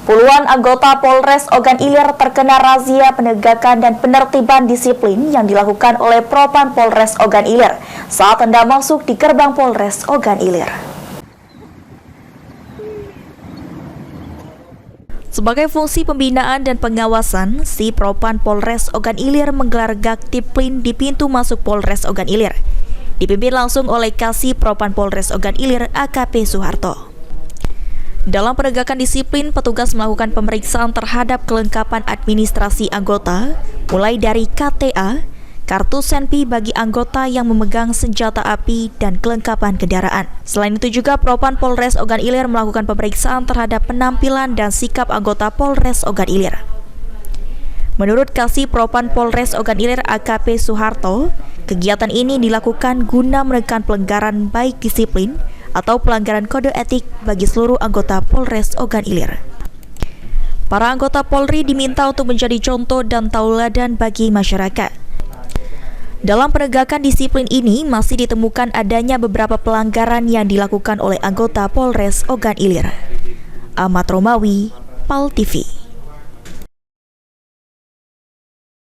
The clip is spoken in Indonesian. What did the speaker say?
Puluhan anggota Polres Ogan Ilir terkena razia penegakan dan penertiban disiplin yang dilakukan oleh Propam Polres Ogan Ilir saat hendak masuk di gerbang Polres Ogan Ilir. Sebagai fungsi pembinaan dan pengawasan, si Propam Polres Ogan Ilir menggelar gaktiplin di pintu masuk Polres Ogan Ilir, dipimpin langsung oleh Kasih Propam Polres Ogan Ilir AKP Suharto. Dalam penegakan disiplin, petugas melakukan pemeriksaan terhadap kelengkapan administrasi anggota, mulai dari KTA, kartu senpi bagi anggota yang memegang senjata api, dan kelengkapan kendaraan. Selain itu juga Propam Polres Ogan Ilir melakukan pemeriksaan terhadap penampilan dan sikap anggota Polres Ogan Ilir. Menurut Kasih Propam Polres Ogan Ilir AKP Suharto, kegiatan ini dilakukan guna menekan pelanggaran baik disiplin atau pelanggaran kode etik bagi seluruh anggota Polres Ogan Ilir. Para anggota Polri diminta untuk menjadi contoh dan tauladan bagi masyarakat. Dalam penegakan disiplin ini masih ditemukan adanya beberapa pelanggaran yang dilakukan oleh anggota Polres Ogan Ilir. Ahmad Romawi, PAL TV.